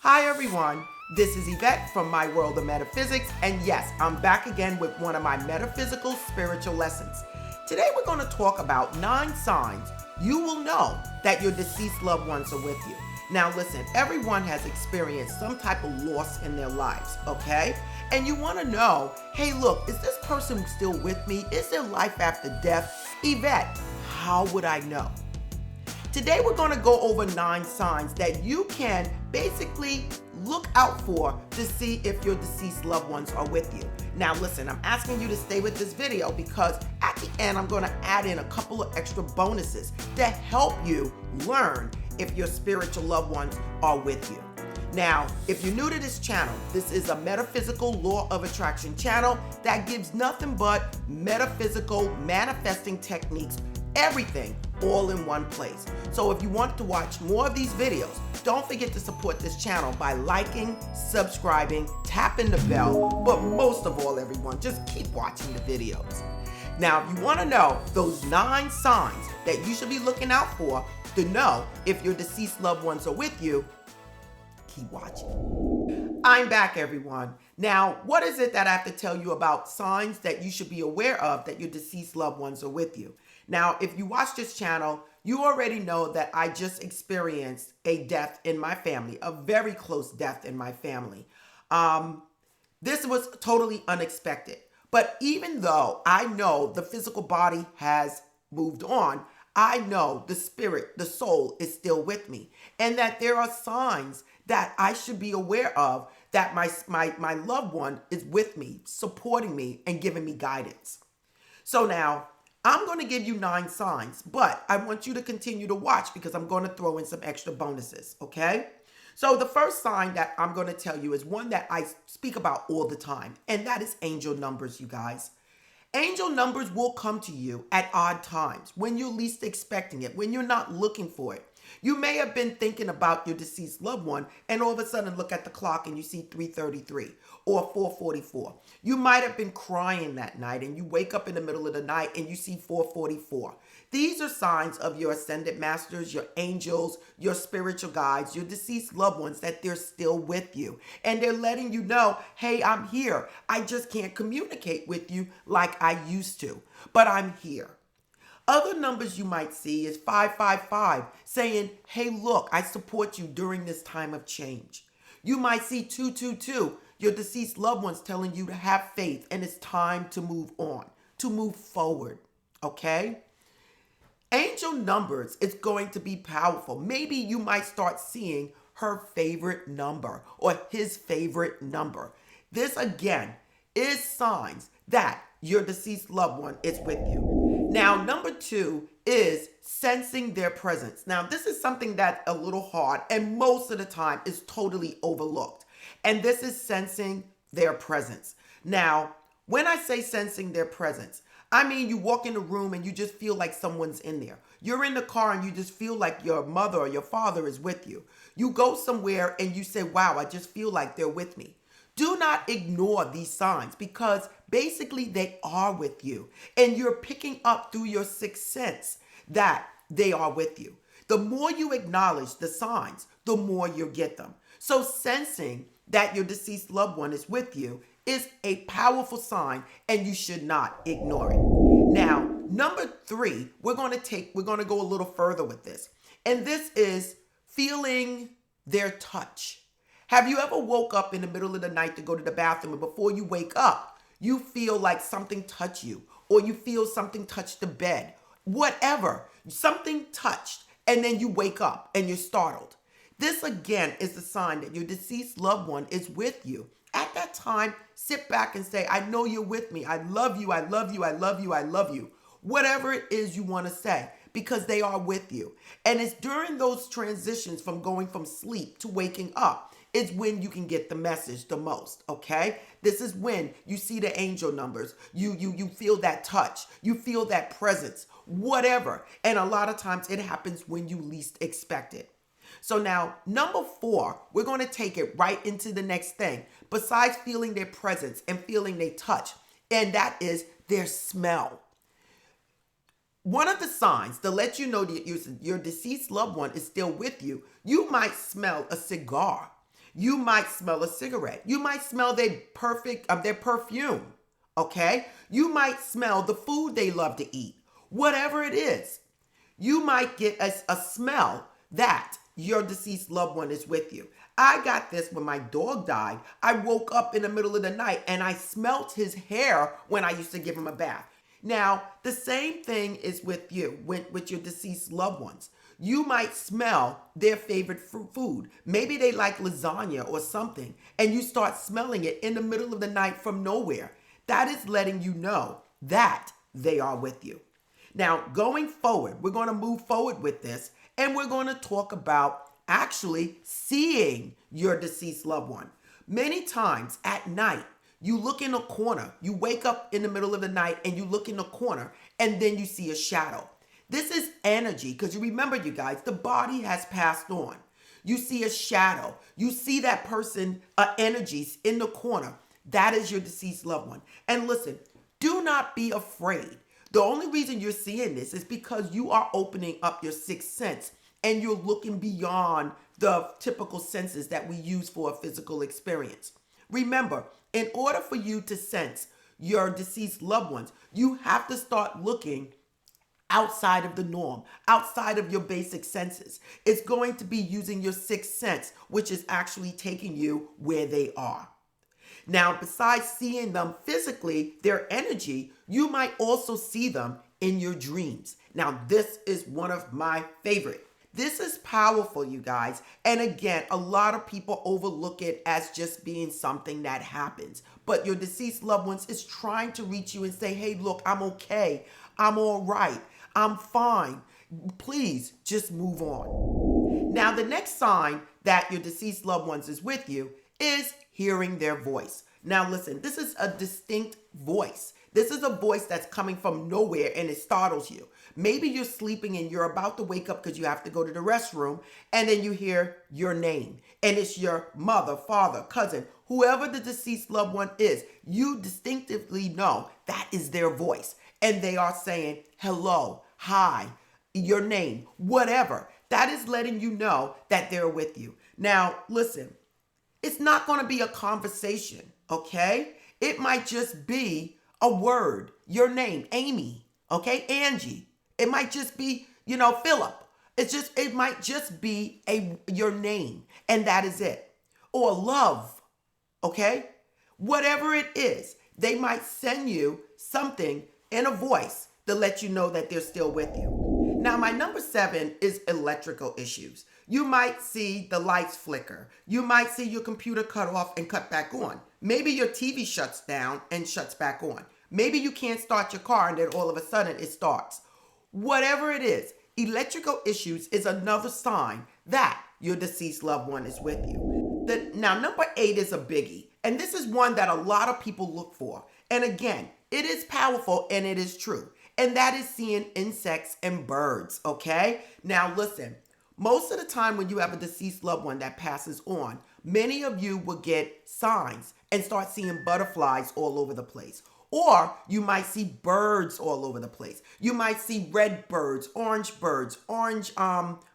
Hi everyone, this is Yvette from My World of Metaphysics, and yes, I'm back again with one of my metaphysical spiritual lessons. Today we're going to talk about 9 signs you will know that your deceased loved ones are with you. Now listen, everyone has experienced some type of loss in their lives, okay? And you want to know, hey look, is this person still with me? Is there life after death? Yvette, how would I know? Today we're going to go over 9 signs that you can basically look out for to see if your deceased loved ones are with you. Now listen, I'm asking you to stay with this video because at the end I'm going to add in a couple of extra bonuses to help you learn if your spiritual loved ones are with you. Now, if you're new to this channel, this is a metaphysical law of attraction channel that gives nothing but metaphysical manifesting techniques, everything all in one place. So if you want to watch more of these videos, don't forget to support this channel by liking, subscribing, tapping the bell, but most of all, everyone, just keep watching the videos. Now, if you want to know those 9 signs that you should be looking out for to know if your deceased loved ones are with you, keep watching. I'm back, everyone. Now, what is it that I have to tell you about signs that you should be aware of that your deceased loved ones are with you? Now, if you watch this channel, you already know that I just experienced a death in my family, a very close death in my family. This was totally unexpected. But even though I know the physical body has moved on, I know the spirit, the soul is still with me. And that there are signs that I should be aware of that my loved one is with me, supporting me, and giving me guidance. So now, I'm going to give you 9 signs, but I want you to continue to watch because I'm going to throw in some extra bonuses, okay? So the first sign that I'm going to tell you is one that I speak about all the time, and that is angel numbers, you guys. Angel numbers will come to you at odd times, when you're least expecting it, when you're not looking for it. You may have been thinking about your deceased loved one and all of a sudden look at the clock and you see 3:33 or 4:44. You might have been crying that night and you wake up in the middle of the night and you see 4:44. These are signs of your ascended masters, your angels, your spiritual guides, your deceased loved ones, that they're still with you. And they're letting you know, hey, I'm here. I just can't communicate with you like I used to, but I'm here. Other numbers you might see is 555 saying, hey, look, I support you during this time of change. You might see 222, your deceased loved ones telling you to have faith and it's time to move on, to move forward, okay? Angel numbers is going to be powerful. Maybe you might start seeing her favorite number or his favorite number. This, again, is signs that your deceased loved one is with you. Now, number 2 is sensing their presence. Now, this is something that's a little hard and most of the time is totally overlooked. And this is sensing their presence. Now, when I say sensing their presence, I mean you walk in a room and you just feel like someone's in there. You're in the car and you just feel like your mother or your father is with you. You go somewhere and you say, wow, I just feel like they're with me. Do not ignore these signs because basically they are with you and you're picking up through your sixth sense that they are with you. The more you acknowledge the signs, the more you'll get them. So sensing that your deceased loved one is with you is a powerful sign and you should not ignore it. Now, number 3, we're going to go a little further with this. And this is feeling their touch. Have you ever woke up in the middle of the night to go to the bathroom and before you wake up, you feel like something touched you or you feel something touch the bed, whatever, something touched, and then you wake up and you're startled. This again is a sign that your deceased loved one is with you. At that time, sit back and say, I know you're with me. I love you. I love you. I love you. I love you. Whatever it is you want to say, because they are with you. And it's during those transitions from going from sleep to waking up is when you can get the message the most, okay? This is when you see the angel numbers. You feel that touch. You feel that presence, whatever. And a lot of times it happens when you least expect it. So now, number 4, we're going to take it right into the next thing. Besides feeling their presence and feeling their touch, and that is their smell. One of the signs to let you know that your deceased loved one is still with you, you might smell a cigar. You might smell a cigarette. You might smell their perfume. Okay? You might smell the food they love to eat. Whatever it is, you might get a smell that your deceased loved one is with you. I got this when my dog died. I woke up in the middle of the night and I smelt his hair when I used to give him a bath. Now, the same thing is with you, with your deceased loved ones. You might smell their favorite food. Maybe they like lasagna or something, and you start smelling it in the middle of the night from nowhere. That is letting you know that they are with you. Now, going forward, we're going to move forward with this, and we're going to talk about actually seeing your deceased loved one. Many times at night, you look in a corner, you wake up in the middle of the night and you look in the corner and then you see a shadow. This is energy because you remember, you guys, the body has passed on. You see a shadow. You see that person, energies in the corner. That is your deceased loved one. And listen, do not be afraid. The only reason you're seeing this is because you are opening up your sixth sense and you're looking beyond the typical senses that we use for a physical experience. Remember, in order for you to sense your deceased loved ones, you have to start looking outside of the norm, outside of your basic senses. It's going to be using your sixth sense, which is actually taking you where they are. Now, besides seeing them physically, their energy, you might also see them in your dreams. Now, this is one of my favorite. This is powerful, you guys. And again, a lot of people overlook it as just being something that happens. But your deceased loved ones is trying to reach you and say, hey, look, I'm okay. I'm all right. I'm fine. Please just move on. Now, the next sign that your deceased loved ones is with you is hearing their voice. Now, listen, this is a distinct voice. This is a voice that's coming from nowhere and it startles you. Maybe you're sleeping and you're about to wake up because you have to go to the restroom, and then you hear your name. And it's your mother, father, cousin, whoever the deceased loved one is. You distinctively know that is their voice. And they are saying, hello, hi, your name, whatever. That is letting you know that they're with you. Now, listen, it's not going to be a conversation, okay? It might just be a word, your name, Amy, okay, Angie. It might just be, Philip. It might just be your name, and that is it. Or love, okay? Whatever it is, they might send you something in a voice to let you know that they're still with you. Now, my number 7 is electrical issues. You might see the lights flicker. You might see your computer cut off and cut back on. Maybe your TV shuts down and shuts back on. Maybe you can't start your car and then all of a sudden it starts. Whatever it is, electrical issues is another sign that your deceased loved one is with you. Now, number 8 is a biggie. And this is one that a lot of people look for. And again, it is powerful and it is true. And that is seeing insects and birds, okay? Now, listen, most of the time when you have a deceased loved one that passes on, many of you will get signs and start seeing butterflies all over the place. Or you might see birds all over the place. You might see red birds, orange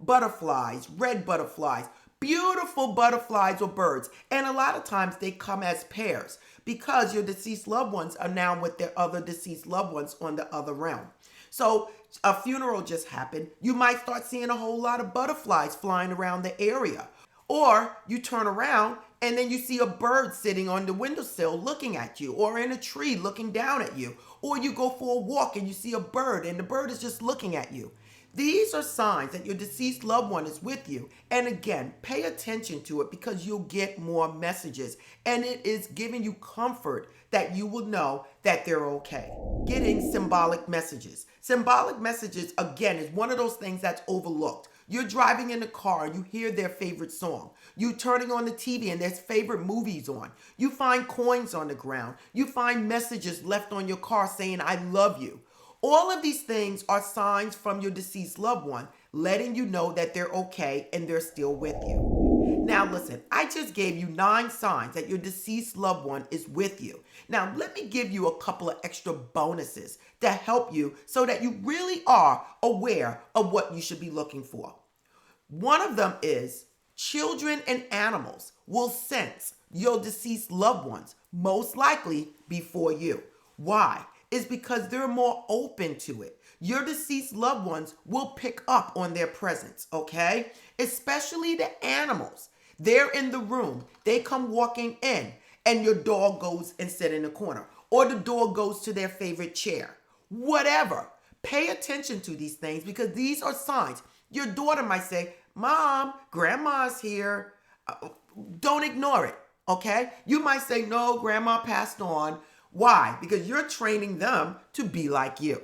butterflies, red butterflies, beautiful butterflies or birds. And a lot of times they come as pairs because your deceased loved ones are now with their other deceased loved ones on the other realm. So a funeral just happened. You might start seeing a whole lot of butterflies flying around the area. Or you turn around and then you see a bird sitting on the windowsill looking at you, or in a tree looking down at you. Or you go for a walk and you see a bird and the bird is just looking at you. These are signs that your deceased loved one is with you. And again, pay attention to it because you'll get more messages. And it is giving you comfort that you will know that they're okay. Getting symbolic messages. Symbolic messages, again, is one of those things that's overlooked. You're driving in the car and you hear their favorite song. You're turning on the TV and there's favorite movies on. You find coins on the ground. You find messages left on your car saying, I love you. All of these things are signs from your deceased loved one, letting you know that they're okay and they're still with you. Now listen, I just gave you 9 signs that your deceased loved one is with you. Now let me give you a couple of extra bonuses to help you so that you really are aware of what you should be looking for. One of them is Children and animals will sense your deceased loved ones, most likely before you. Why? It's because they're more open to it. Your deceased loved ones will pick up on their presence, okay? Especially the animals. They're in the room. They come walking in, and your dog goes and sit in the corner, or the dog goes to their favorite chair. Whatever. Pay attention to these things because these are signs. Your daughter might say, Mom, Grandma's here. Don't ignore it, okay? You might say, no, Grandma passed on. Why? Because you're training them to be like you.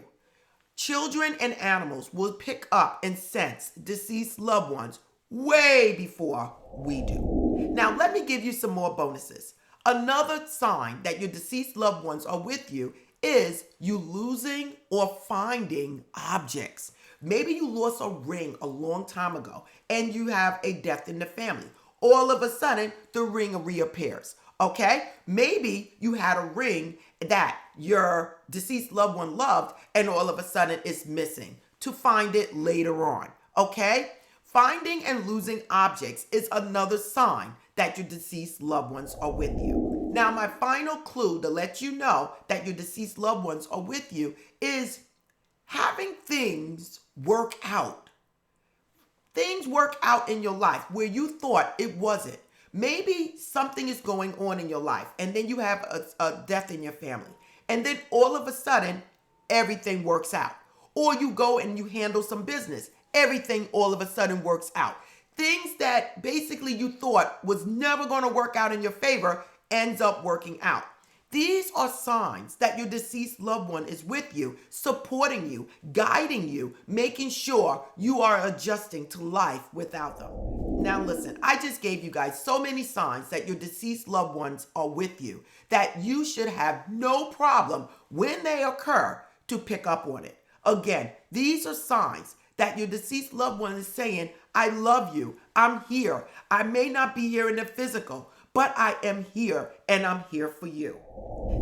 Children and animals will pick up and sense deceased loved ones way before we do. Now, let me give you some more bonuses. Another sign that your deceased loved ones are with you is you losing or finding objects. Maybe you lost a ring a long time ago and you have a death in the family. All of a sudden, the ring reappears, okay? Maybe you had a ring that your deceased loved one loved and all of a sudden it's missing. To find it later on, okay? Finding and losing objects is another sign that your deceased loved ones are with you. Now, my final clue to let you know that your deceased loved ones are with you is having things work out. Things work out in your life where you thought it wasn't. Maybe something is going on in your life and then you have a death in your family. And then all of a sudden, everything works out. Or you go and you handle some business. Everything all of a sudden works out. Things that basically you thought was never going to work out in your favor ends up working out. These are signs that your deceased loved one is with you, supporting you, guiding you, making sure you are adjusting to life without them. Now listen, I just gave you guys so many signs that your deceased loved ones are with you that you should have no problem when they occur to pick up on it. Again, these are signs that your deceased loved one is saying, I love you, I'm here. I may not be here in the physical, but I am here and I'm here for you.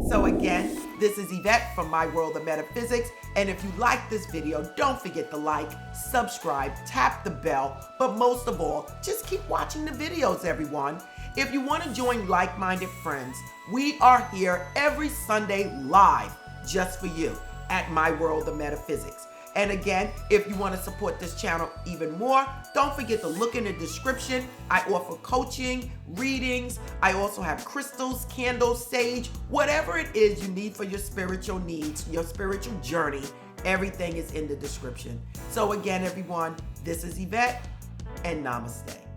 So again, this is Yvette from My World of Metaphysics. And if you like this video, don't forget to like, subscribe, tap the bell, but most of all, just keep watching the videos, everyone. If you want to join like-minded friends, we are here every Sunday live just for you at My World of Metaphysics. And again, if you want to support this channel even more, don't forget to look in the description. I offer coaching, readings. I also have crystals, candles, sage, whatever it is you need for your spiritual needs, your spiritual journey. Everything is in the description. So again, everyone, this is Yvette and namaste.